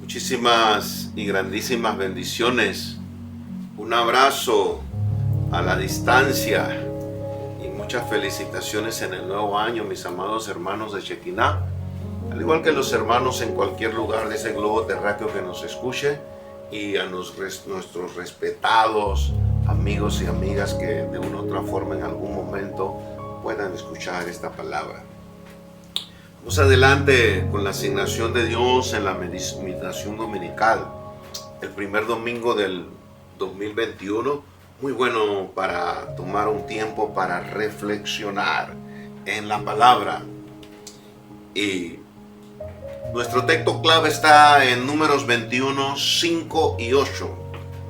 Muchísimas y grandísimas bendiciones. Un abrazo a la distancia y muchas felicitaciones en el nuevo año, mis amados hermanos de Shekinah, al igual que los hermanos en cualquier lugar de ese globo terráqueo que nos escuche, y a nuestros respetados amigos y amigas que de una u otra forma en algún momento puedan escuchar esta palabra. Vamos adelante con la asignación de Dios en la meditación dominical. El primer domingo del 2021, muy bueno para tomar un tiempo para reflexionar en la palabra. Y nuestro texto clave está en Números 21, 5 y 8.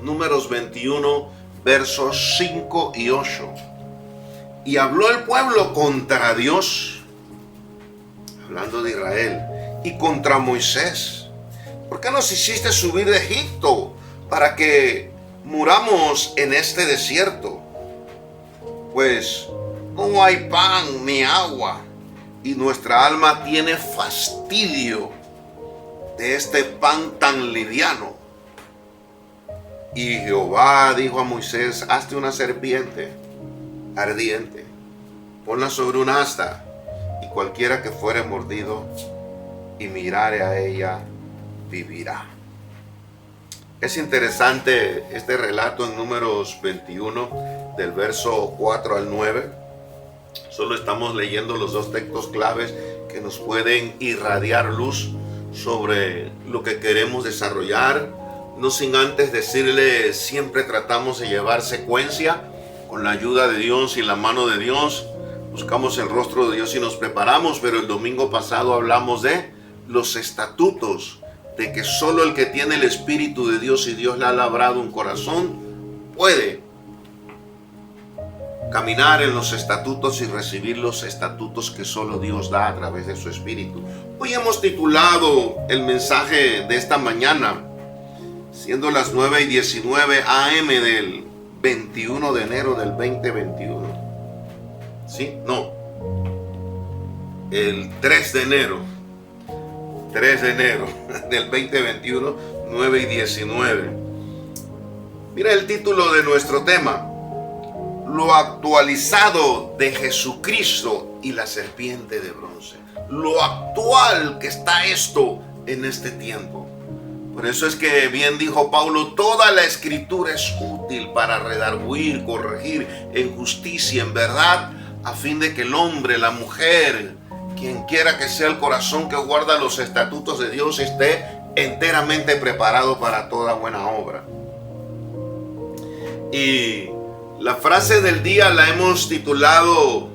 Números 21, versos 5 y 8. Y habló el pueblo contra Dios, hablando de Israel, y contra Moisés. ¿Por qué nos hiciste subir de Egipto para que muramos en este desierto? Pues no hay pan ni agua, y nuestra alma tiene fastidio de este pan tan liviano. Y Jehová dijo a Moisés: hazte una serpiente ardiente, ponla sobre un asta, y cualquiera que fuere mordido y mirare a ella vivirá. Es interesante este relato en Números 21 del verso 4 al 9. Solo estamos leyendo los dos textos claves que nos pueden irradiar luz sobre lo que queremos desarrollar. No sin antes decirle, siempre tratamos de llevar secuencia con la ayuda de Dios y la mano de Dios. Buscamos el rostro de Dios y nos preparamos, pero el domingo pasado hablamos de los estatutos, de que solo el que tiene el Espíritu de Dios y Dios le ha labrado un corazón puede caminar en los estatutos y recibir los estatutos que solo Dios da a través de su Espíritu. Hoy hemos titulado el mensaje de esta mañana, siendo las 9:19 AM del 21 de enero del 2021. ¿Sí? No. El 3 de enero del 2021, 9:19. Mira el título de nuestro tema: lo actualizado de Jesucristo y la serpiente de bronce. Lo actual que está esto en este tiempo. Por eso es que bien dijo Pablo: toda la escritura es útil para redarguir, corregir en justicia, en verdad, a fin de que el hombre, la mujer, quien quiera que sea el corazón que guarda los estatutos de Dios, esté enteramente preparado para toda buena obra. Y la frase del día la hemos titulado: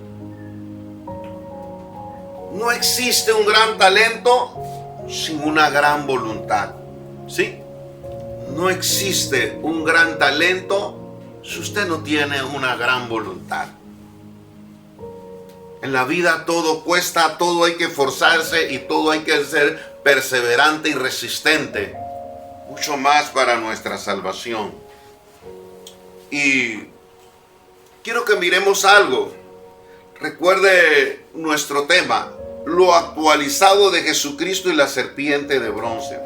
no existe un gran talento sin una gran voluntad. ¿Sí? No existe un gran talento si usted no tiene una gran voluntad. En la vida todo cuesta, todo hay que esforzarse y todo hay que ser perseverante y resistente. Mucho más para nuestra salvación. Y quiero que miremos algo. Recuerde nuestro tema: lo actualizado de Jesucristo y la serpiente de bronce.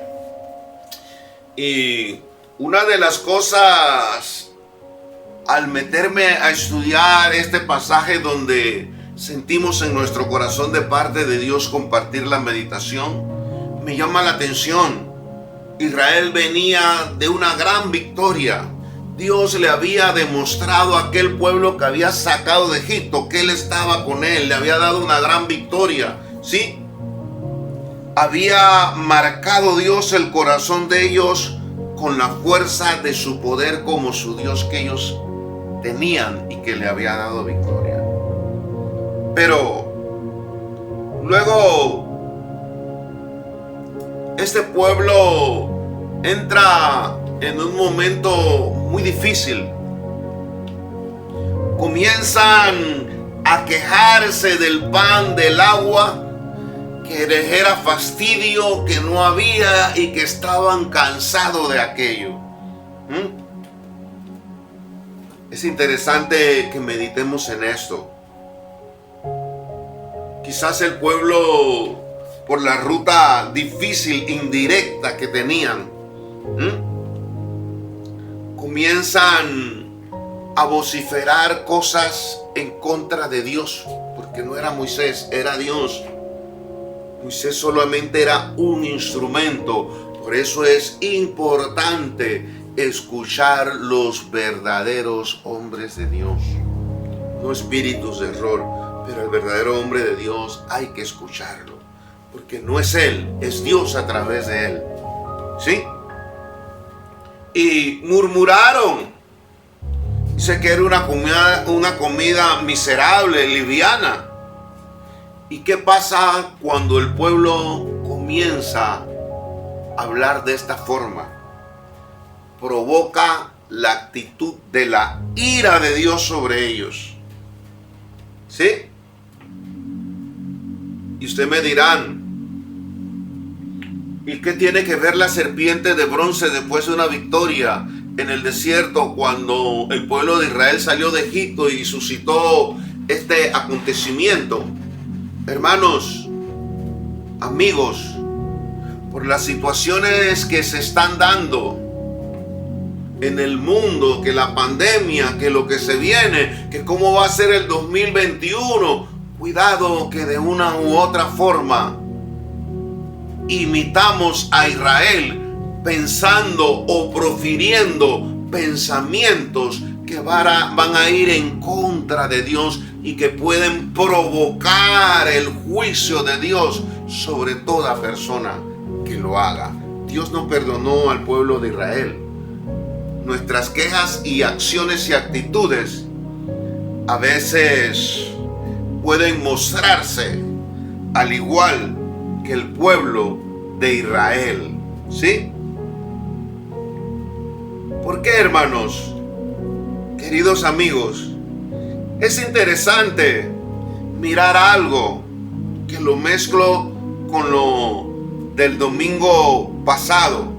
Y una de las cosas al meterme a estudiar este pasaje, donde sentimos en nuestro corazón de parte de Dios compartir la meditación, me llama la atención. Israel venía de una gran victoria. Dios le había demostrado a aquel pueblo que había sacado de Egipto que Él estaba con él, le había dado una gran victoria. ¿Sí? Había marcado Dios el corazón de ellos con la fuerza de su poder como su Dios que ellos tenían y que le había dado victoria. Pero luego este pueblo entra en un momento muy difícil. Comienzan a quejarse del pan, del agua, que les era fastidio, que no había y que estaban cansados de aquello. Es interesante que meditemos en esto. Quizás el pueblo por la ruta difícil, indirecta que tenían, comienzan a vociferar cosas en contra de Dios, porque no era Moisés, era Dios. Moisés solamente era un instrumento. Por eso es importante escuchar los verdaderos hombres de Dios, no espíritus de error, pero el verdadero hombre de Dios hay que escucharlo, porque no es él, es Dios a través de él. ¿Sí? Y murmuraron. Dice que era una comida miserable, liviana. ¿Y qué pasa cuando el pueblo comienza a hablar de esta forma? Provoca la actitud de la ira de Dios sobre ellos. ¿Sí? Y usted me dirán, ¿y qué tiene que ver la serpiente de bronce después de una victoria en el desierto, cuando el pueblo de Israel salió de Egipto y suscitó este acontecimiento? Hermanos, amigos, por las situaciones que se están dando en el mundo, que la pandemia, que lo que se viene, que cómo va a ser el 2021, cuidado que de una u otra forma imitamos a Israel pensando o profiriendo pensamientos que van a ir en contra de Dios y que pueden provocar el juicio de Dios sobre toda persona que lo haga. Dios no perdonó al pueblo de Israel. Nuestras quejas y acciones y actitudes a veces pueden mostrarse al igual que el pueblo de Israel. ¿Sí? ¿Por qué, hermanos? Queridos amigos, es interesante mirar algo que lo mezclo con lo del domingo pasado.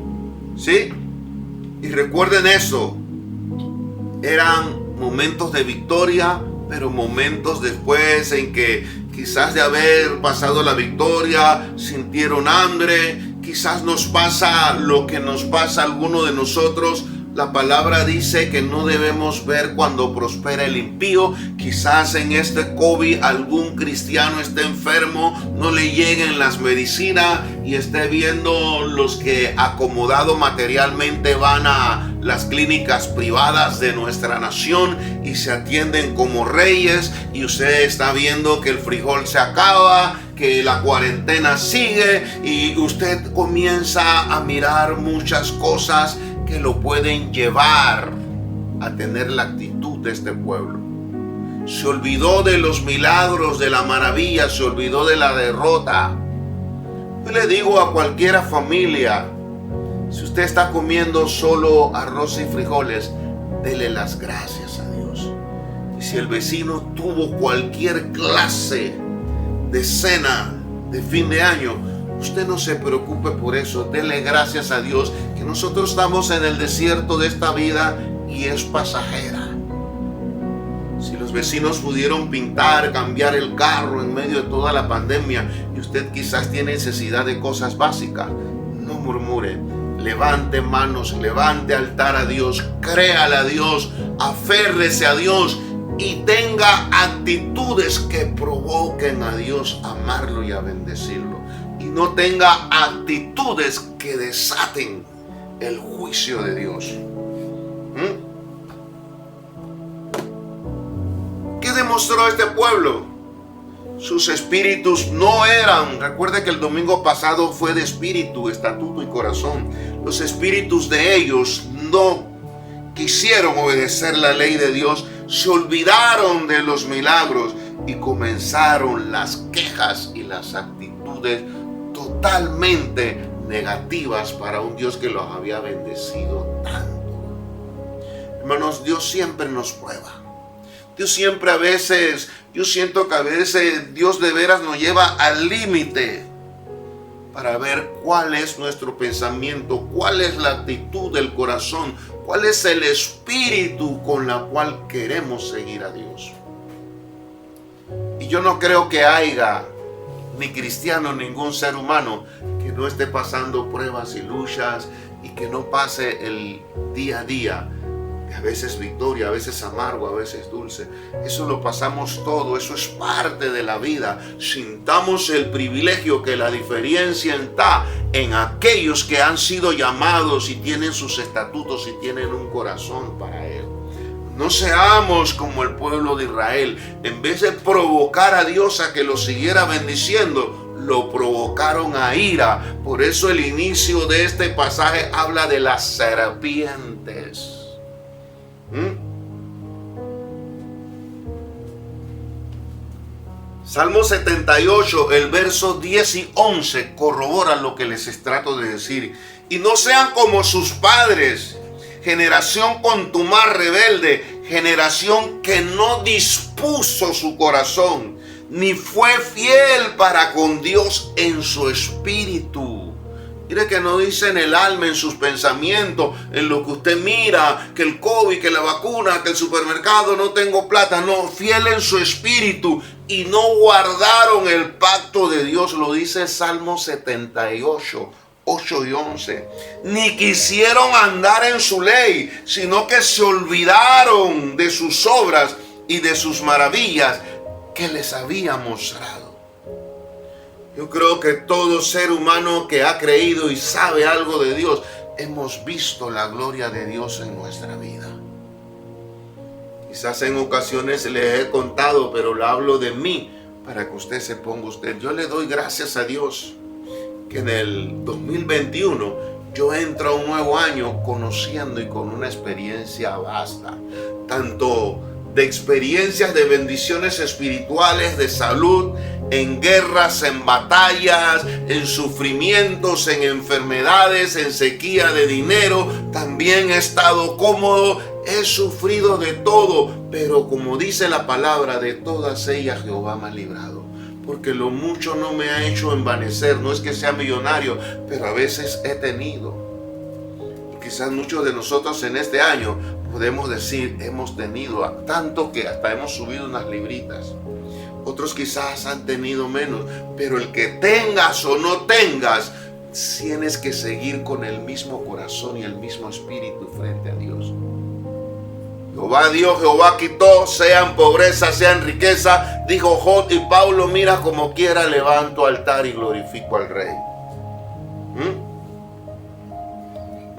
¿Sí? Y recuerden eso, eran momentos de victoria, pero momentos después en que quizás de haber pasado la victoria sintieron hambre. Quizás nos pasa lo que nos pasa a alguno de nosotros. La palabra dice que no debemos ver cuando prospera el impío. Quizás en este COVID algún cristiano esté enfermo, no le lleguen las medicinas y esté viendo los que acomodado materialmente van a las clínicas privadas de nuestra nación y se atienden como reyes, y usted está viendo que el frijol se acaba, que la cuarentena sigue, y usted comienza a mirar muchas cosas que lo pueden llevar a tener la actitud de este pueblo. Se olvidó de los milagros, de la maravilla, se olvidó de la derrota. Yo le digo a cualquiera familia, si usted está comiendo solo arroz y frijoles, dele las gracias a Dios. Y si el vecino tuvo cualquier clase de cena de fin de año, usted no se preocupe por eso, dele gracias a Dios que nosotros estamos en el desierto de esta vida y es pasajera. Si los vecinos pudieron pintar, cambiar el carro en medio de toda la pandemia y usted quizás tiene necesidad de cosas básicas, no murmure, levante manos, levante altar a Dios, créale a Dios, aférrese a Dios y tenga actitudes que provoquen a Dios a amarlo y a bendecirlo. Y no tenga actitudes que desaten el juicio de Dios. ¿Qué demostró este pueblo? Sus espíritus no eran, recuerde que el domingo pasado fue de espíritu, estatuto y corazón. Los espíritus de ellos no quisieron obedecer la ley de Dios, se olvidaron de los milagros y comenzaron las quejas y las actitudes totalmente negativas para un Dios que los había bendecido tanto. Hermanos, Dios siempre nos prueba. Dios siempre yo siento que a veces Dios de veras nos lleva al límite para ver cuál es nuestro pensamiento, cuál es la actitud del corazón, cuál es el espíritu con la cual queremos seguir a Dios. Y yo no creo que haya ni cristiano, ningún ser humano que no esté pasando pruebas y luchas y que no pase el día a día, a veces victoria, a veces amargo, a veces dulce. Eso lo pasamos todo, eso es parte de la vida. Sintamos el privilegio, que la diferencia está en aquellos que han sido llamados y tienen sus estatutos y tienen un corazón para Él. No seamos como el pueblo de Israel. En vez de provocar a Dios a que lo siguiera bendiciendo, lo provocaron a ira. Por eso el inicio de este pasaje habla de las serpientes. Salmo 78, el verso 10 y 11 corrobora lo que les trato de decir. Y no sean como sus padres, generación contumaz rebelde, generación que no dispuso su corazón, ni fue fiel para con Dios en su espíritu. Mire que no dice en el alma, en sus pensamientos, en lo que usted mira, que el COVID, que la vacuna, que el supermercado, no tengo plata. No, fiel en su espíritu, y no guardaron el pacto de Dios. Lo dice el Salmo 78, 8 y 11. Ni quisieron andar en su ley, sino que se olvidaron de sus obras y de sus maravillas que les había mostrado. Yo creo que todo ser humano que ha creído y sabe algo de Dios, hemos visto la gloria de Dios en nuestra vida. Quizás en ocasiones les he contado, pero lo hablo de mí para que usted se ponga usted. Yo le doy gracias a Dios que en el 2021 yo entro a un nuevo año conociendo y con una experiencia vasta, tanto de experiencias de bendiciones espirituales, de salud, en guerras, en batallas, en sufrimientos, en enfermedades, en sequía de dinero. También he estado cómodo, he sufrido de todo, pero como dice la palabra, de todas ellas Jehová me ha librado. Porque lo mucho no me ha hecho envanecer. No es que sea millonario, pero a veces he tenido. Y quizás muchos de nosotros en este año podemos decir, hemos tenido tanto que hasta hemos subido unas libritas. Otros quizás han tenido menos, pero el que tengas o no tengas, tienes que seguir con el mismo corazón y el mismo espíritu frente a Dios. Jehová dio, Jehová quitó, sean pobreza, sean riqueza, dijo Job, y Pablo, mira, como quiera levanto altar y glorifico al Rey.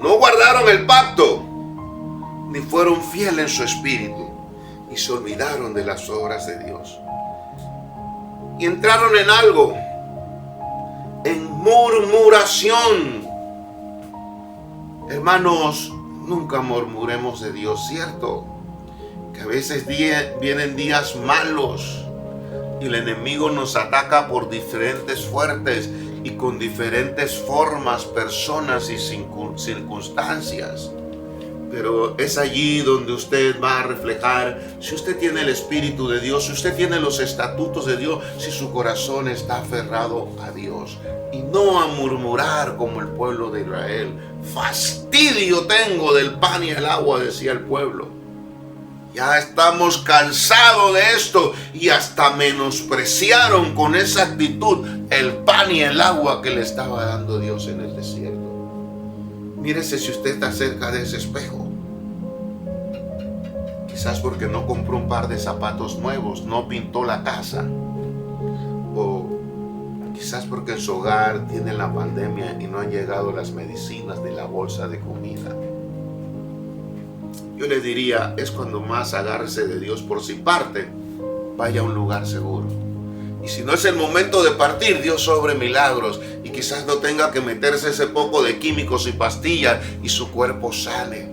No guardaron el pacto, ni fueron fieles en su espíritu, y se olvidaron de las obras de Dios. Y entraron en algo, en murmuración. Hermanos, nunca murmuremos de Dios, ¿cierto? Que a veces vienen días malos y el enemigo nos ataca por diferentes fuertes y con diferentes formas, personas y circunstancias. Pero es allí donde usted va a reflejar si usted tiene el Espíritu de Dios, si usted tiene los estatutos de Dios, si su corazón está aferrado a Dios. Y no a murmurar como el pueblo de Israel. Fastidio tengo del pan y el agua, decía el pueblo. Ya estamos cansados de esto, y hasta menospreciaron con esa actitud el pan y el agua que le estaba dando Dios en el desierto. Mírese si usted está cerca de ese espejo. Quizás porque no compró un par de zapatos nuevos, no pintó la casa. O quizás porque en su hogar tiene la pandemia y no han llegado las medicinas ni la bolsa de comida. Yo le diría, es cuando más agárrese de Dios. Por si parte, vaya a un lugar seguro. Y si no es el momento de partir, Dios obre milagros. Y quizás no tenga que meterse ese poco de químicos y pastillas y su cuerpo sane.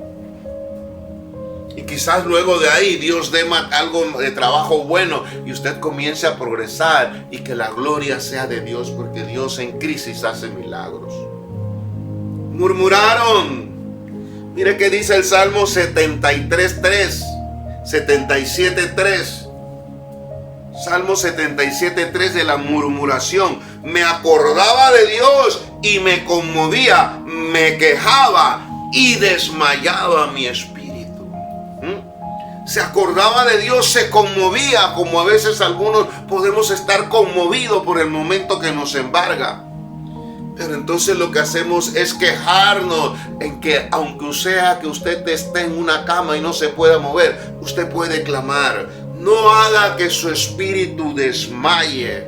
Y quizás luego de ahí Dios dé algo de trabajo bueno y usted comience a progresar y que la gloria sea de Dios, porque Dios en crisis hace milagros. Murmuraron. Mire que dice el Salmo 73:3, 77:3. Salmo 77:3 de la murmuración. Me acordaba de Dios y me conmovía, me quejaba y desmayaba mi espíritu. se acordaba de Dios, se conmovía, como a veces algunos podemos estar conmovidos por el momento que nos embarga. Pero entonces lo que hacemos es quejarnos en que aunque sea que usted esté en una cama y no se pueda mover, usted puede clamar. No haga que su espíritu desmaye.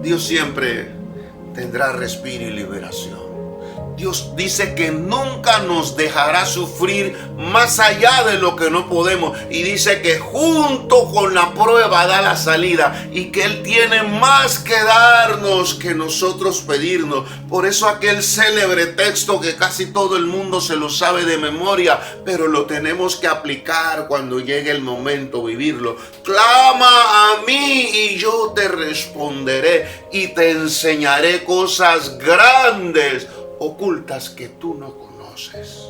Dios siempre tendrá respiro y liberación. Dios dice que nunca nos dejará sufrir más allá de lo que no podemos. Y dice que junto con la prueba da la salida. Y que Él tiene más que darnos que nosotros pedirnos. Por eso aquel célebre texto que casi todo el mundo se lo sabe de memoria. Pero lo tenemos que aplicar cuando llegue el momento, vivirlo. Clama a mí y yo te responderé. Y te enseñaré cosas grandes, ocultas que tú no conoces.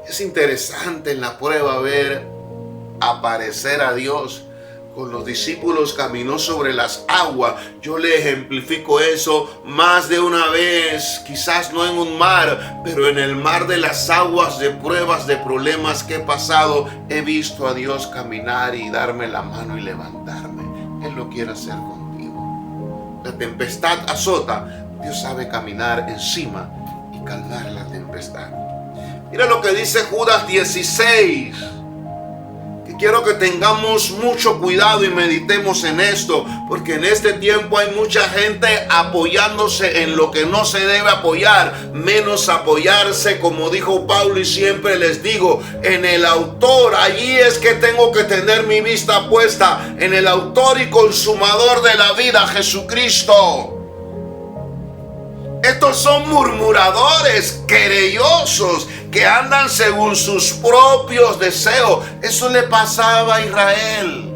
Es interesante en la prueba ver aparecer a Dios. Con los discípulos caminó sobre las aguas. Yo le ejemplifico eso más de una vez, quizás no en un mar, pero en el mar de las aguas, de pruebas, de problemas que he pasado, he visto a Dios caminar y darme la mano y levantarme. Él lo quiere hacer contigo. La tempestad azota. Dios sabe caminar encima y calmar la tempestad. Mira lo que dice Judas 16. Que quiero que tengamos mucho cuidado y meditemos en esto. Porque en este tiempo hay mucha gente apoyándose en lo que no se debe apoyar. Menos apoyarse, como dijo Pablo, y siempre les digo, en el autor. Allí es que tengo que tener mi vista puesta. En el autor y consumador de la vida, Jesucristo. Estos son murmuradores, querellosos, que andan según sus propios deseos. Eso le pasaba a Israel.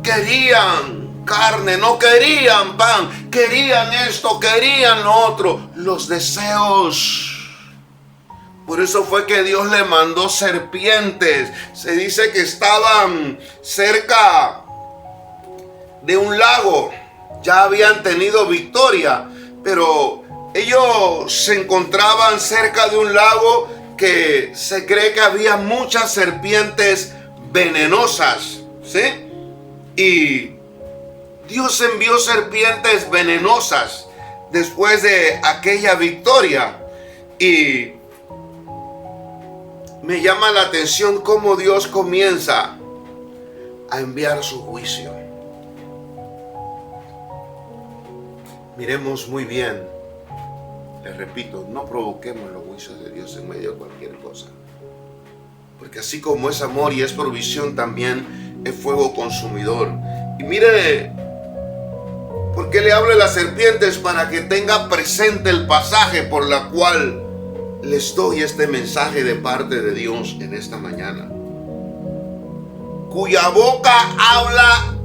Querían carne, no querían pan. Querían esto, querían lo otro. Los deseos. Por eso fue que Dios le mandó serpientes. Se dice que estaban cerca de un lago. Ya habían tenido victoria, pero ellos se encontraban cerca de un lago que se cree que había muchas serpientes venenosas, ¿sí? Y Dios envió serpientes venenosas después de aquella victoria. Y me llama la atención cómo Dios comienza a enviar su juicio. Miremos muy bien. Les repito, no provoquemos los juicios de Dios en medio de cualquier cosa. Porque así como es amor y es provisión, también es fuego consumidor. Y mire, ¿por qué le hablo de las serpientes? Para que tenga presente el pasaje por la cual les doy este mensaje de parte de Dios en esta mañana. Cuya boca habla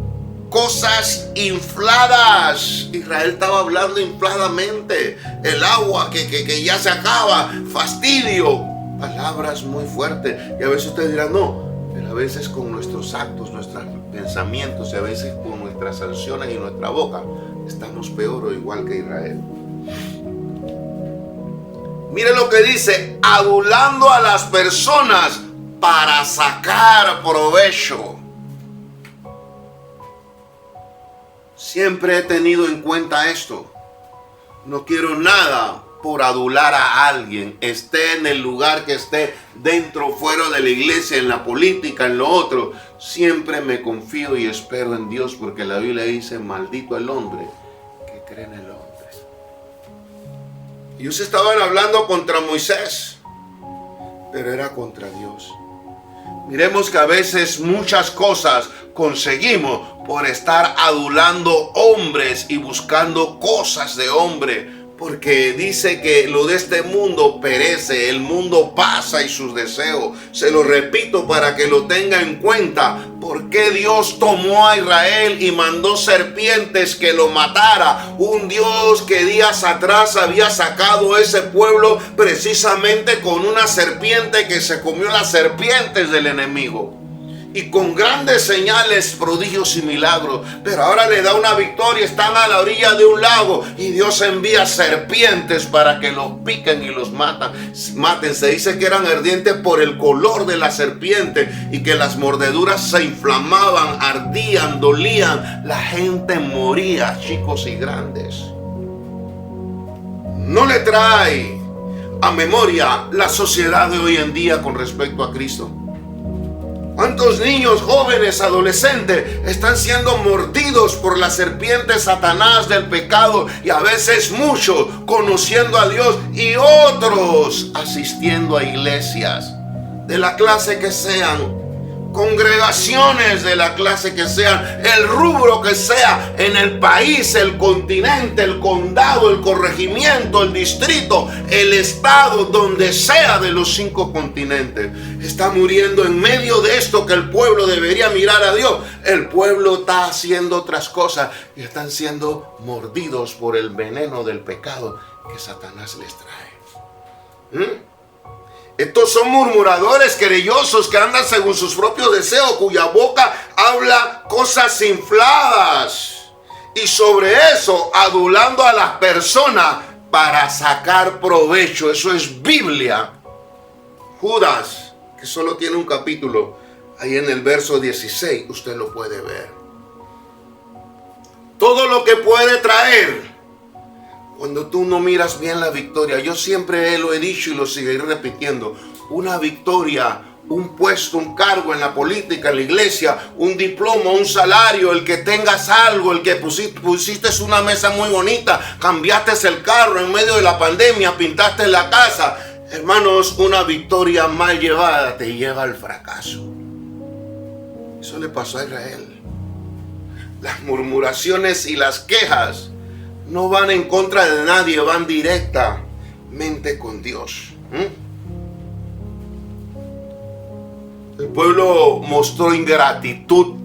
cosas infladas. Israel estaba hablando infladamente. El agua que ya se acaba. Fastidio. Palabras muy fuertes. Y a veces usted dirá, no. Pero a veces con nuestros actos, nuestros pensamientos y a veces con nuestras acciones y nuestra boca estamos peor o igual que Israel. Mire lo que dice. Adulando a las personas para sacar provecho. Siempre he tenido en cuenta esto. No quiero nada por adular a alguien, esté en el lugar que esté, dentro o fuera de la iglesia, en la política, en lo otro. Siempre me confío y espero en Dios, porque la Biblia dice, maldito el hombre que cree en el hombre. Ellos estaban hablando contra Moisés, pero era contra Dios. Miremos que a veces muchas cosas conseguimos por estar adulando hombres y buscando cosas de hombre. Porque dice que lo de este mundo perece, el mundo pasa y sus deseos. Se lo repito para que lo tenga en cuenta. ¿Por qué Dios tomó a Israel y mandó serpientes que lo matara? Un Dios que días atrás había sacado a ese pueblo precisamente con una serpiente que se comió las serpientes del enemigo. y con grandes señales, prodigios y milagros. Pero ahora le da una victoria. Están a la orilla de un lago y Dios envía serpientes para que los piquen y los maten. Se dice que eran ardientes por el color de la serpiente y que las mordeduras se inflamaban, ardían, dolían. La gente moría, chicos y grandes. ¿No le trae a memoria la sociedad de hoy en día con respecto a Cristo? ¿Cuántos niños, jóvenes, adolescentes están siendo mordidos por la serpiente Satanás del pecado? Y a veces muchos conociendo a Dios y otros asistiendo a iglesias de la clase que sean, congregaciones de la clase que sean, el rubro que sea, en el país, el continente, el condado, el corregimiento, el distrito, el estado, donde sea de los 5 continentes. Está muriendo en medio de esto que el pueblo debería mirar a Dios. El pueblo está haciendo otras cosas y están siendo mordidos por el veneno del pecado que Satanás les trae. Estos son murmuradores, querellosos, que andan según sus propios deseos, cuya boca habla cosas infladas. Y sobre eso, adulando a las personas para sacar provecho. Eso es Biblia. Judas, que solo tiene un capítulo, ahí en el verso 16, usted lo puede ver. Todo lo que puede traer cuando tú no miras bien la victoria. Yo siempre lo he dicho y lo seguiré repitiendo. Una victoria, un puesto, un cargo en la política, en la iglesia, un diploma, un salario, el que tengas algo, el que pusiste una mesa muy bonita, cambiaste el carro en medio de la pandemia, pintaste la casa. Hermanos, una victoria mal llevada te lleva al fracaso. Eso le pasó a Israel. Las murmuraciones y las quejas no van en contra de nadie, van directamente con Dios. El pueblo mostró ingratitud.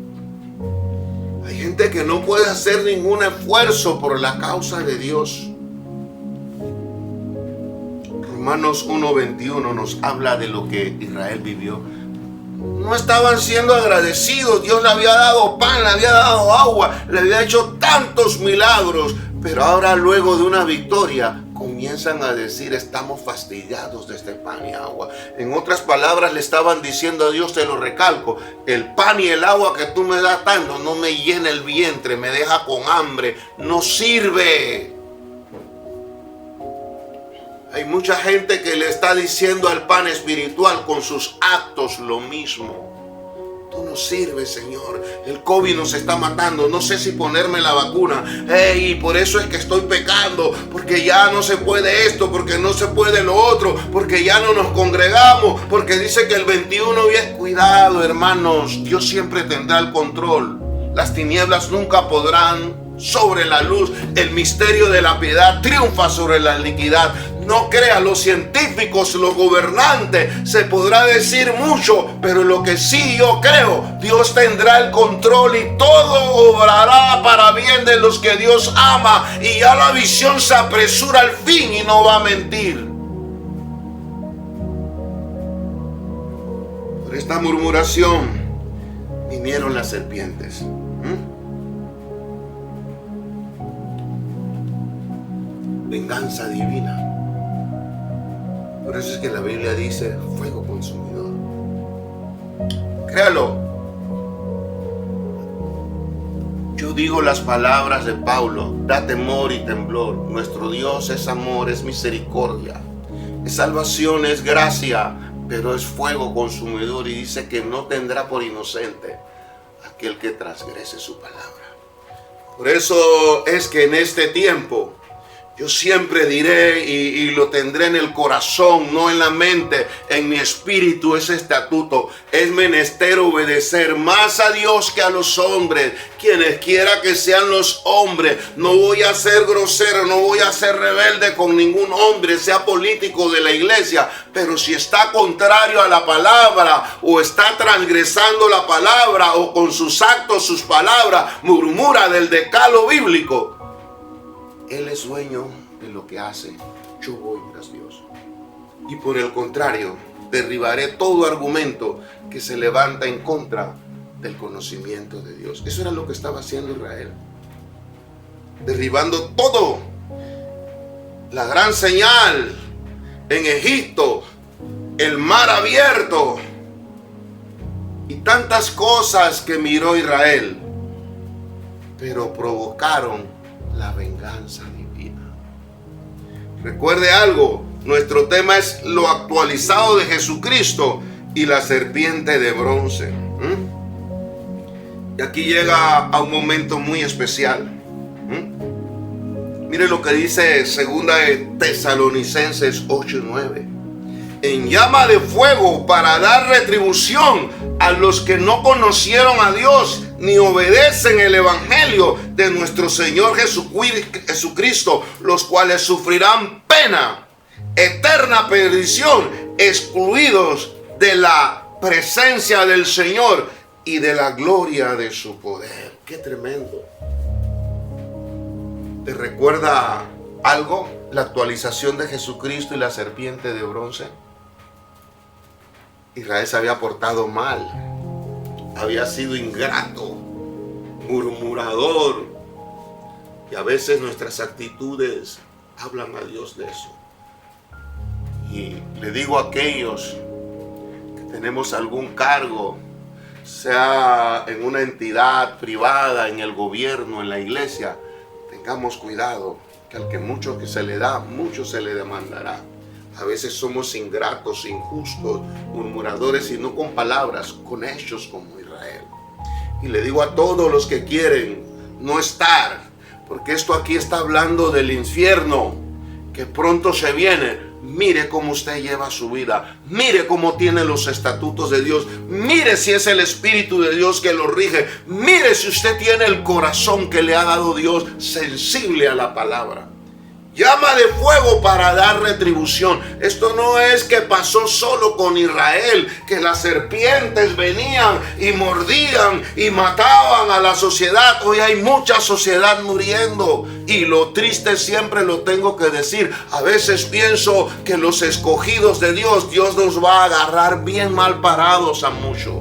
Hay gente que no puede hacer ningún esfuerzo por la causa de Dios. Romanos 1:21 nos habla de lo que Israel vivió. No estaban siendo agradecidos. Dios le había dado pan, le había dado agua, le había hecho tantos milagros. Pero ahora, luego de una victoria, comienzan a decir: estamos fastidiados de este pan y agua. En otras palabras, le estaban diciendo a Dios, te lo recalco, el pan y el agua que tú me das tanto no me llena el vientre, me deja con hambre, no sirve. Hay mucha gente que le está diciendo al pan espiritual con sus actos lo mismo. Tú no sirves, Señor. El COVID nos está matando. No sé si ponerme la vacuna. Y por eso es que estoy pecando. Porque ya no se puede esto. Porque no se puede lo otro. Porque ya no nos congregamos. Porque dice que el 21 viene. Cuidado, hermanos. Dios siempre tendrá el control. Las tinieblas nunca podrán sobre la luz. El misterio de la piedad triunfa sobre la iniquidad. No crea, los científicos, los gobernantes, se podrá decir mucho, pero lo que sí yo creo, Dios tendrá el control y todo obrará para bien de los que Dios ama, y ya la visión se apresura al fin y no va a mentir. Por esta murmuración vinieron las serpientes. Venganza divina. Por eso es que la Biblia dice fuego consumidor. Créalo. Yo digo las palabras de Pablo: da temor y temblor. Nuestro Dios es amor, es misericordia, es salvación, es gracia, pero es fuego consumidor. Y dice que no tendrá por inocente aquel que transgrese su palabra. Por eso es que en este tiempo yo siempre diré y lo tendré en el corazón, no en la mente, en mi espíritu, ese estatuto. Es menester obedecer más a Dios que a los hombres, quienes quiera que sean los hombres. No voy a ser grosero, no voy a ser rebelde con ningún hombre, sea político de la iglesia. Pero si está contrario a la palabra, o está transgresando la palabra, o con sus actos, sus palabras, murmura del decálogo bíblico, Él es dueño de lo que hace. Yo voy tras Dios. y por el contrario, derribaré todo argumento que se levanta en contra del conocimiento de Dios. Eso era lo que estaba haciendo Israel, derribando todo. La gran señal en Egipto, el mar abierto y tantas cosas que miró Israel, pero provocaron la venganza divina. Recuerde algo, nuestro tema es lo actualizado de Jesucristo y la serpiente de bronce. Y aquí llega a un momento muy especial. Mire lo que dice 2 de Tesalonicenses 8:9. En llama de fuego para dar retribución a los que no conocieron a Dios ni obedecen el evangelio de nuestro Señor Jesucristo, los cuales sufrirán pena, eterna perdición, excluidos de la presencia del Señor y de la gloria de su poder. ¡Qué tremendo! ¿Te recuerda algo? La actualización de Jesucristo y la serpiente de bronce. Israel se había portado mal, había sido ingrato, murmurador, y a veces nuestras actitudes hablan a Dios de eso. Y le digo a aquellos que tenemos algún cargo, sea en una entidad privada, en el gobierno, en la iglesia, tengamos cuidado, que al que mucho que se le da, mucho se le demandará. A veces somos ingratos, injustos, murmuradores, y no con palabras, con hechos como Israel. Y le digo a todos los que quieren no estar, porque esto aquí está hablando del infierno, que pronto se viene. Mire cómo usted lleva su vida, mire cómo tiene los estatutos de Dios, mire si es el Espíritu de Dios que lo rige, mire si usted tiene el corazón que le ha dado Dios sensible a la palabra. Llama de fuego para dar retribución. Esto no es que pasó solo con Israel, que las serpientes venían y mordían y mataban a la sociedad. Hoy hay mucha sociedad muriendo, y lo triste siempre lo tengo que decir. A veces pienso que los escogidos de Dios, Dios nos va a agarrar bien mal parados a muchos.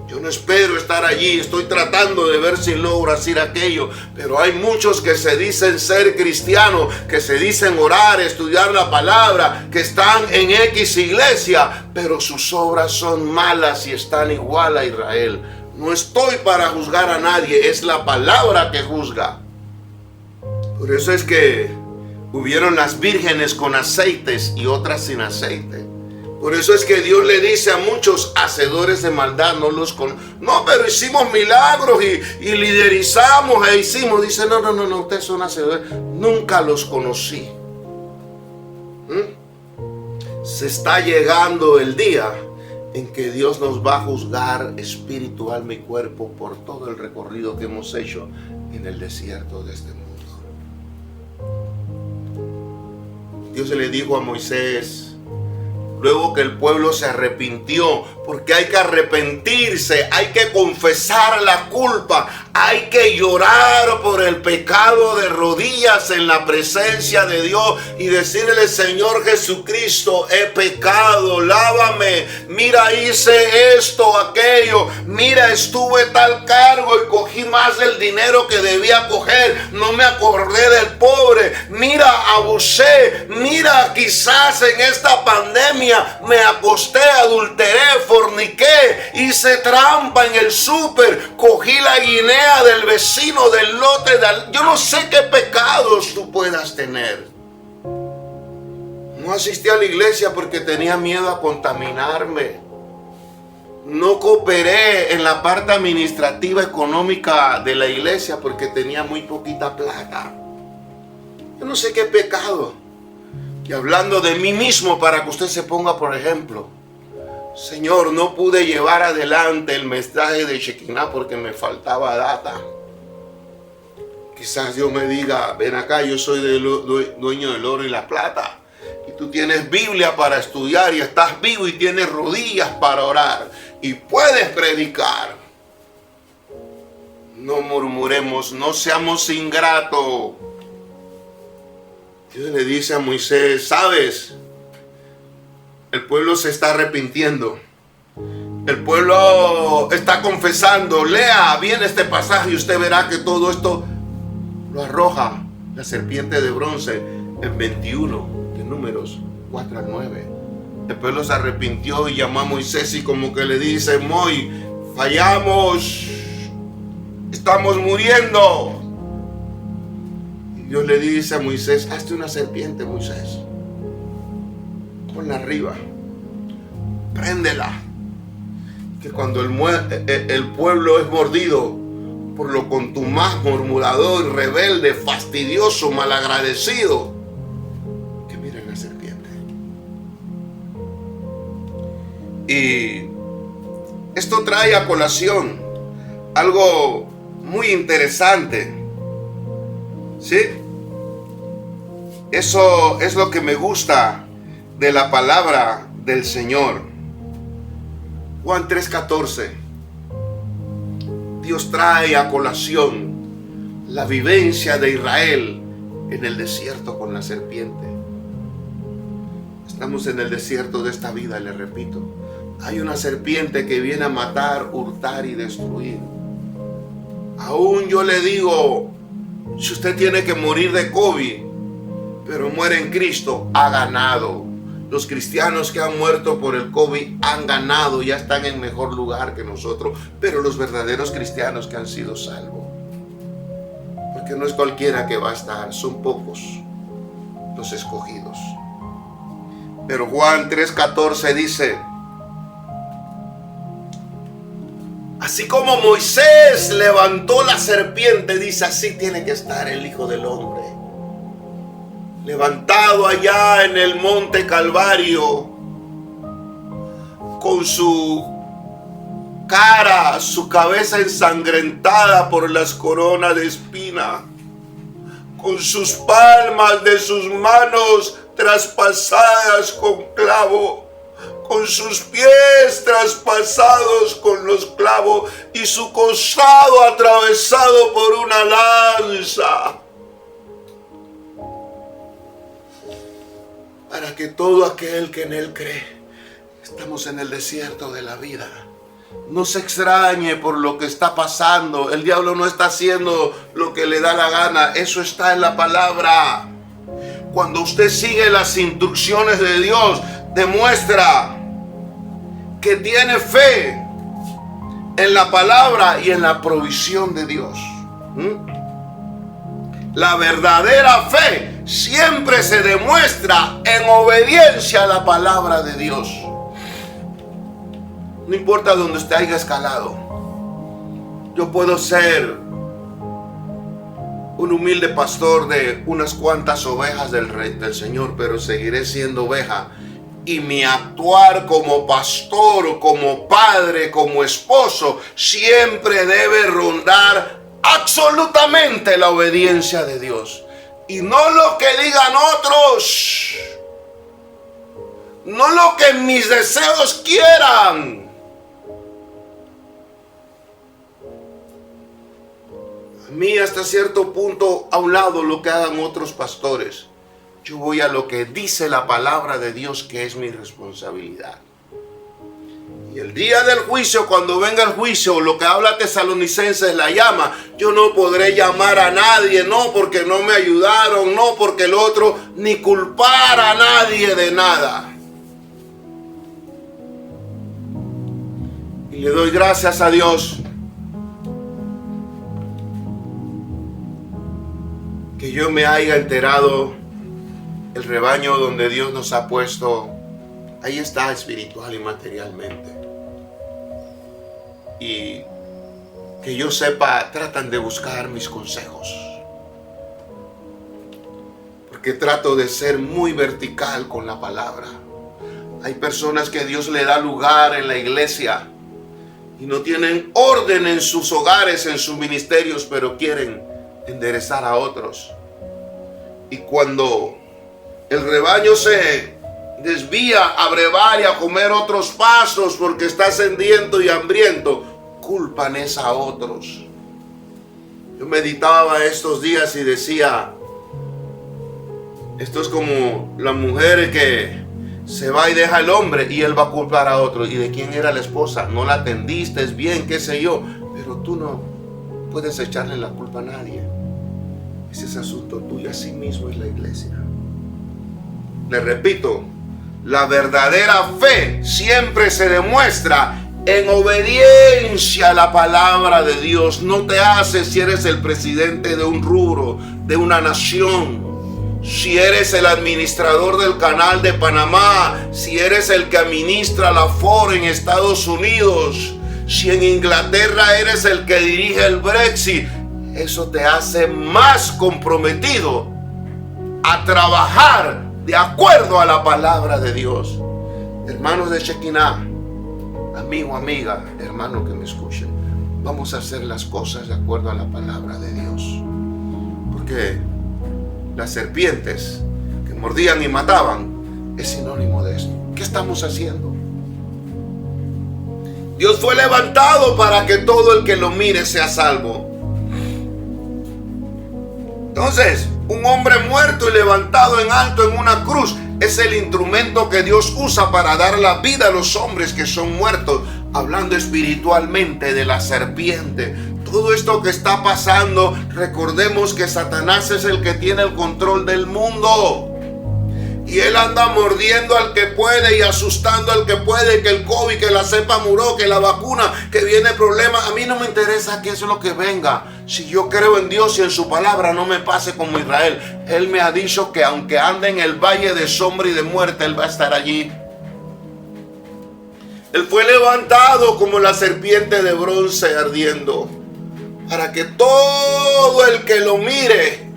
Yo no espero estar allí, estoy tratando de ver si logro hacer aquello, pero hay muchos que se dicen ser cristianos, que se dicen orar, estudiar la palabra, que están en X iglesia, pero sus obras son malas y están igual a Israel. No estoy para juzgar a nadie, es la palabra que juzga. Por eso es que hubieron las vírgenes con aceites y otras sin aceite. Por eso es que Dios le dice a muchos hacedores de maldad, no, pero hicimos milagros y liderizamos e hicimos. Dice, no, ustedes son hacedores. Nunca los conocí. Se está llegando el día en que Dios nos va a juzgar espíritu, alma y cuerpo por todo el recorrido que hemos hecho en el desierto de este mundo. Dios le dijo a Moisés, luego que el pueblo se arrepintió, porque hay que arrepentirse, hay que confesar la culpa, hay que llorar por el pecado de rodillas en la presencia de Dios y decirle, Señor Jesucristo, he pecado, lávame, mira, hice esto, aquello, mira, estuve tal cargo y cogí más del dinero que debía coger, no me acordé del pobre, mira, abusé, mira, quizás en esta pandemia me acosté, adulteré, forniqué, hice trampa en el súper, cogí la guinea del vecino del lote, yo no sé qué pecados tú puedas tener. No asistí a la iglesia porque tenía miedo a contaminarme. No cooperé en la parte administrativa económica de la iglesia porque tenía muy poquita plata. Yo no sé qué pecado. Y hablando de mí mismo, para que usted se ponga por ejemplo, Señor, no pude llevar adelante el mensaje de Shekinah porque me faltaba data. Quizás Dios me diga, ven acá, yo soy dueño del oro y la plata, y tú tienes Biblia para estudiar y estás vivo y tienes rodillas para orar y puedes predicar. No murmuremos, no seamos ingratos. Dios le dice a Moisés, ¿sabes? El pueblo se está arrepintiendo. El pueblo está confesando. Lea bien este pasaje y usted verá que todo esto lo arroja la serpiente de bronce en 21 de Números 4 al 9. El pueblo se arrepintió y llamó a Moisés y como que le dice: Moy, fallamos, estamos muriendo. Y Dios le dice a Moisés: hazte una serpiente, Moisés, ponla arriba, préndela, que cuando el pueblo es mordido por lo contumaz, murmurador, rebelde, fastidioso, malagradecido, que miren la serpiente. Y esto trae a colación algo muy interesante, ¿sí? Eso es lo que me gusta de la palabra del Señor. Juan 3:14. Dios trae a colación la vivencia de Israel en el desierto con la serpiente. Estamos en el desierto de esta vida, le repito. Hay una serpiente que viene a matar, hurtar y destruir. Aún yo le digo, si usted tiene que morir de COVID, pero muere en Cristo, ha ganado. Los cristianos que han muerto por el COVID han ganado, ya están en mejor lugar que nosotros. Pero los verdaderos cristianos que han sido salvos, porque no es cualquiera que va a estar, son pocos los escogidos. Pero Juan 3:14 dice: así como Moisés levantó la serpiente, dice, así tiene que estar el Hijo del Hombre, levantado allá en el monte Calvario, con su cara, su cabeza ensangrentada por las coronas de espina, con sus palmas de sus manos traspasadas con clavo, con sus pies traspasados con los clavos y su costado atravesado por una lanza, para que todo aquel que en él cree. Estamos en el desierto de la vida. No se extrañe por lo que está pasando. El diablo no está haciendo lo que le da la gana. Eso está en la palabra. Cuando usted sigue las instrucciones de Dios, demuestra que tiene fe en la palabra y en la provisión de Dios. La verdadera fe siempre se demuestra en obediencia a la palabra de Dios. No importa donde usted haya escalado. Yo puedo ser un humilde pastor de unas cuantas ovejas del Señor, pero seguiré siendo oveja. Y mi actuar como pastor, como padre, como esposo, siempre debe rondar absolutamente la obediencia de Dios. Y no lo que digan otros, no lo que mis deseos quieran. A mí hasta cierto punto a un lado lo que hagan otros pastores. Yo voy a lo que dice la palabra de Dios, que es mi responsabilidad. Y el día del juicio, cuando venga el juicio, lo que habla Tesalonicenses, la llama, yo no podré llamar a nadie, no porque no me ayudaron, no porque el otro, ni culpar a nadie de nada. Y le doy gracias a Dios que yo me haya enterado. El rebaño donde Dios nos ha puesto, ahí está espiritual y materialmente. Y que yo sepa, tratan de buscar mis consejos. Porque trato de ser muy vertical con la palabra. Hay personas que Dios le da lugar en la iglesia y no tienen orden en sus hogares, en sus ministerios, pero quieren enderezar a otros. Y cuando el rebaño se desvía a brevar y a comer otros pastos porque está sediento y hambriento, culpan es a otros. Yo meditaba estos días y decía, esto es como las mujeres se va y deja al hombre y él va a culpar a otro. ¿Y de quién era la esposa? No la atendiste bien, qué sé yo. Pero tú no puedes echarle la culpa a nadie. Ese es asunto tuyo. Así mismo es la iglesia. Le repito, la verdadera fe siempre se demuestra en obediencia a la palabra de Dios. No te haces si eres el presidente de un rubro, de una nación, si eres el administrador del canal de Panamá, si eres el que administra la Ford en Estados Unidos, si en Inglaterra eres el que dirige el Brexit. Eso te hace más comprometido a trabajar de acuerdo a la palabra de Dios. Hermanos de Shekinah, amigo, amiga, hermano que me escuchen, vamos a hacer las cosas de acuerdo a la palabra de Dios. Porque las serpientes que mordían y mataban es sinónimo de esto. ¿Qué estamos haciendo? Dios fue levantado para que todo el que lo mire sea salvo. Entonces, un hombre muerto y levantado en alto en una cruz es el instrumento que Dios usa para dar la vida a los hombres que son muertos. Hablando espiritualmente de la serpiente. Todo esto que está pasando, recordemos que Satanás es el que tiene el control del mundo. Y él anda mordiendo al que puede y asustando al que puede, que el COVID, que la cepa muró, que la vacuna, que viene problema. A mí no me interesa qué es lo que venga. Si yo creo en Dios y en su palabra, no me pase como Israel. Él me ha dicho que aunque ande en el valle de sombra y de muerte, Él va a estar allí. Él fue levantado como la serpiente de bronce ardiendo, para que todo el que lo mire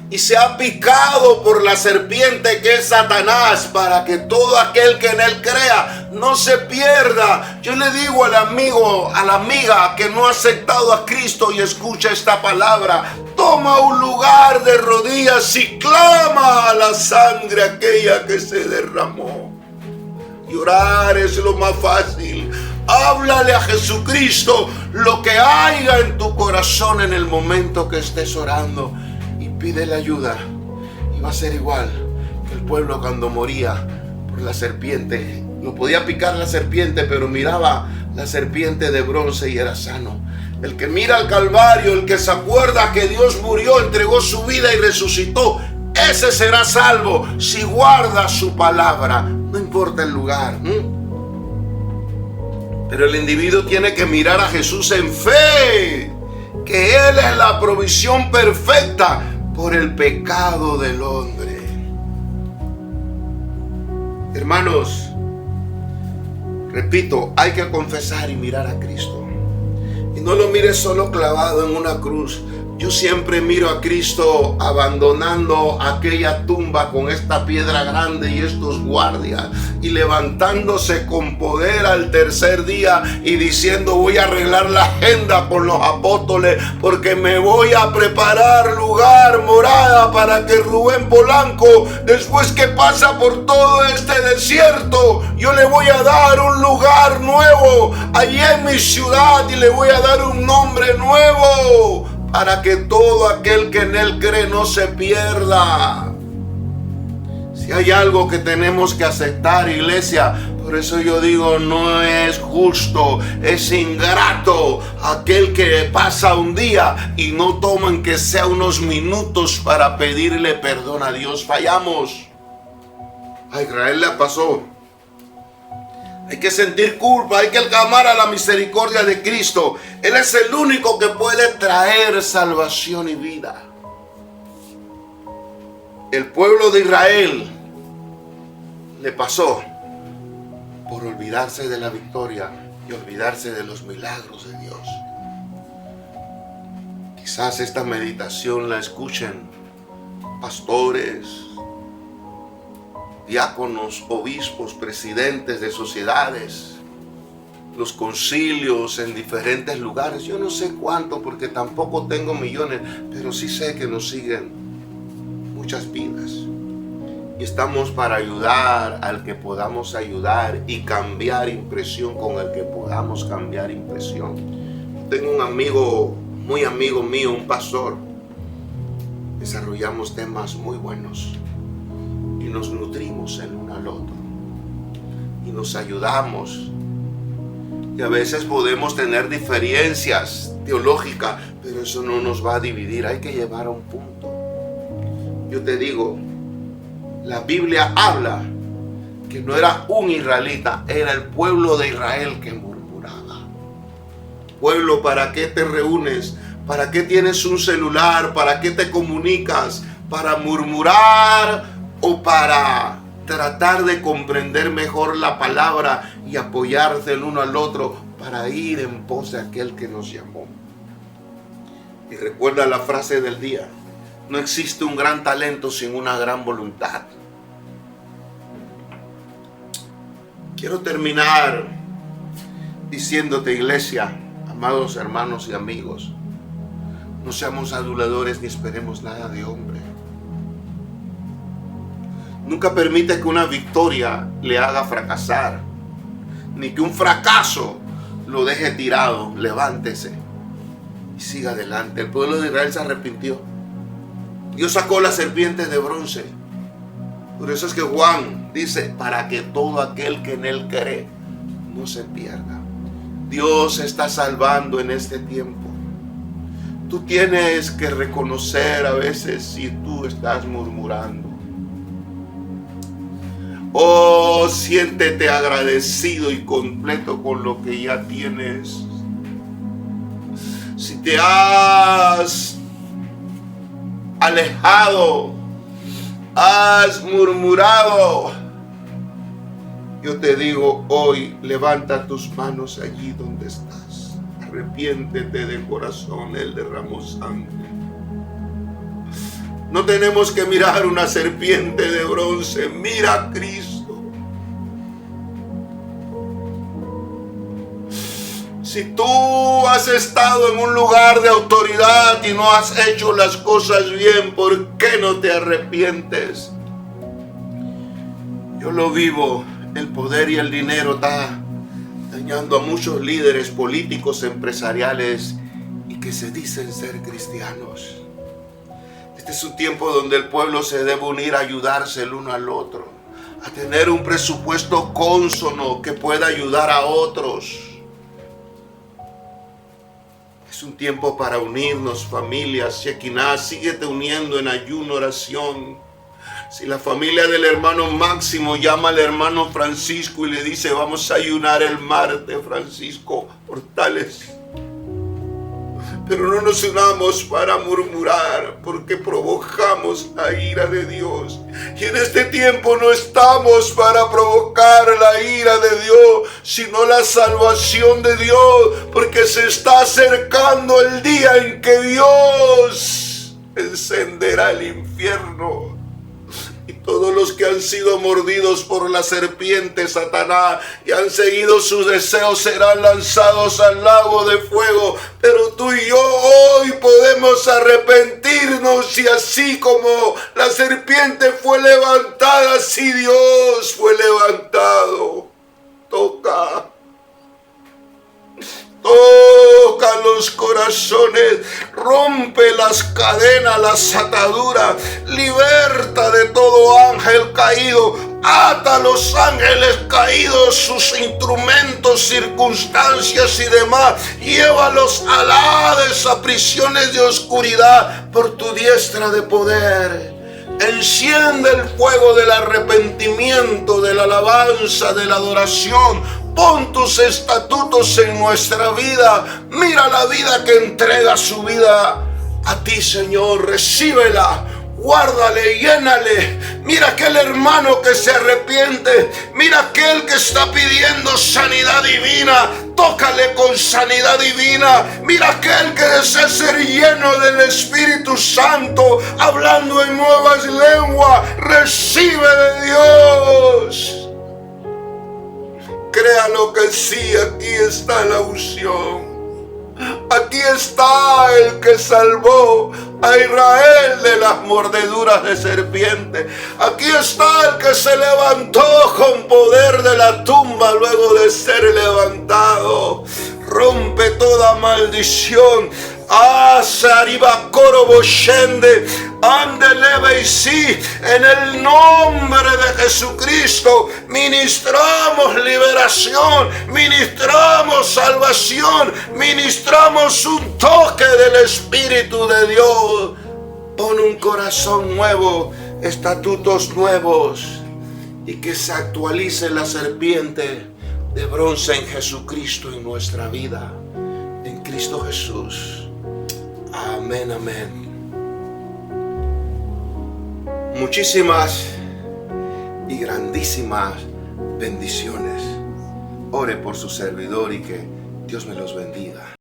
y sea picado por la serpiente que es Satanás, para que todo aquel que en él crea no se pierda. Yo le digo al amigo, a la amiga que no ha aceptado a Cristo y escucha esta palabra, toma un lugar de rodillas y clama a la sangre aquella que se derramó. Llorar es lo más fácil. Háblale a Jesucristo lo que haya en tu corazón en el momento que estés orando. Pide la ayuda y va a ser igual que el pueblo cuando moría por la serpiente. No podía picar la serpiente, pero miraba la serpiente de bronce y era sano. El que mira al Calvario, el que se acuerda que Dios murió, entregó su vida y resucitó, ese será salvo si guarda su palabra. No importa el lugar. Pero el individuo tiene que mirar a Jesús en fe, que Él es la provisión perfecta por el pecado del hombre. Hermanos, repito, hay que confesar y mirar a Cristo. Y no lo mires solo clavado en una cruz. Yo siempre miro a Cristo abandonando aquella tumba con esta piedra grande y estos guardias, y levantándose con poder al tercer día y diciendo: voy a arreglar la agenda con los apóstoles, porque me voy a preparar lugar, morada, para que Rubén Polanco, después que pasa por todo este desierto, yo le voy a dar un lugar nuevo allí en mi ciudad y le voy a dar un nombre nuevo, para que todo aquel que en él cree no se pierda. Si hay algo que tenemos que aceptar, iglesia, por eso yo digo, no es justo, es ingrato aquel que pasa un día y no toman que sea unos minutos para pedirle perdón a Dios. Fallamos. A Israel le pasó. Hay que sentir culpa, hay que clamar a la misericordia de Cristo. Él es el único que puede traer salvación y vida. El pueblo de Israel le pasó por olvidarse de la victoria y olvidarse de los milagros de Dios. Quizás esta meditación la escuchen pastores, diáconos, obispos, presidentes de sociedades, los concilios en diferentes lugares. Yo no sé cuánto, porque tampoco tengo millones, pero sí sé que nos siguen muchas vidas. Y estamos para ayudar al que podamos ayudar y cambiar impresión con el que podamos cambiar impresión. Tengo un amigo, muy amigo mío, un pastor. Desarrollamos temas muy buenos y nos nutrimos el uno al otro. y nos ayudamos. Y a veces podemos tener diferencias teológicas, pero eso no nos va a dividir. Hay que llevar a un punto. Yo te digo, la Biblia habla que no era un israelita, era el pueblo de Israel que murmuraba. Pueblo, ¿para qué te reúnes? ¿Para qué tienes un celular? ¿Para qué te comunicas? ¿Para murmurar o para tratar de comprender mejor la palabra y apoyarse el uno al otro para ir en pos de aquel que nos llamó? Y recuerda la frase del día: no existe un gran talento sin una gran voluntad. Quiero terminar diciéndote, iglesia, amados hermanos y amigos, no seamos aduladores ni esperemos nada de hombre. Nunca permite que una victoria le haga fracasar, ni que un fracaso lo deje tirado. Levántese y siga adelante. El pueblo de Israel se arrepintió. Dios sacó las serpientes de bronce. Por eso es que Juan dice: para que todo aquel que en él cree no se pierda. Dios está salvando en este tiempo. Tú tienes que reconocer a veces si tú estás murmurando. Oh, siéntete agradecido y completo con lo que ya tienes. Si te has alejado, has murmurado, yo te digo hoy, levanta tus manos allí donde estás. Arrepiéntete de corazón, Él derramó sangre. No tenemos que mirar una serpiente de bronce, mira a Cristo. Si tú has estado en un lugar de autoridad y no has hecho las cosas bien, ¿por qué no te arrepientes? Yo lo vivo. El poder y el dinero está dañando a muchos líderes políticos, empresariales y que se dicen ser cristianos. Este es un tiempo donde el pueblo se debe unir a ayudarse el uno al otro, a tener un presupuesto cónsono que pueda ayudar a otros. Es un tiempo para unirnos, familias. Shekinah, síguete uniendo en ayuno, oración. Si la familia del hermano Máximo llama al hermano Francisco y le dice: vamos a ayunar el martes, Francisco Portales, pero no nos unamos para murmurar, porque provocamos la ira de Dios. Y en este tiempo no estamos para provocar la ira de Dios, sino la salvación de Dios, porque se está acercando el día en que Dios encenderá el infierno. Y todos los que han sido mordidos por la serpiente Satanás y han seguido sus deseos serán lanzados al lago de fuego. Pero tú y yo hoy podemos arrepentirnos, y así como la serpiente fue levantada, así Dios fue levantado. Toca los corazones, rompe las cadenas, las ataduras, liberta de todo ángel caído, ata a los ángeles caídos, sus instrumentos, circunstancias y demás, llévalos al Hades, a prisiones de oscuridad, por tu diestra de poder. Enciende el fuego del arrepentimiento, de la alabanza, de la adoración. Pon tus estatutos en nuestra vida. Mira la vida que entrega su vida a ti, Señor. Recíbela, guárdale, llénale. Mira aquel hermano que se arrepiente. Mira aquel que está pidiendo sanidad divina. Tócale con sanidad divina. Mira aquel que desea ser lleno del Espíritu Santo, hablando en nuevas lenguas. Recibe de Dios. Créalo que sí, aquí está la unción. Aquí está el que salvó a Israel de las mordeduras de serpiente. Aquí está el que se levantó con poder de la tumba luego de ser levantado. Rompe toda maldición. En el nombre de Jesucristo ministramos liberación, ministramos salvación, ministramos un toque del Espíritu de Dios. Pon un corazón nuevo, estatutos nuevos, y que se actualice la serpiente de bronce en Jesucristo en nuestra vida. En Cristo Jesús. Amén, amén. Muchísimas y grandísimas bendiciones. Ore por su servidor y que Dios me los bendiga.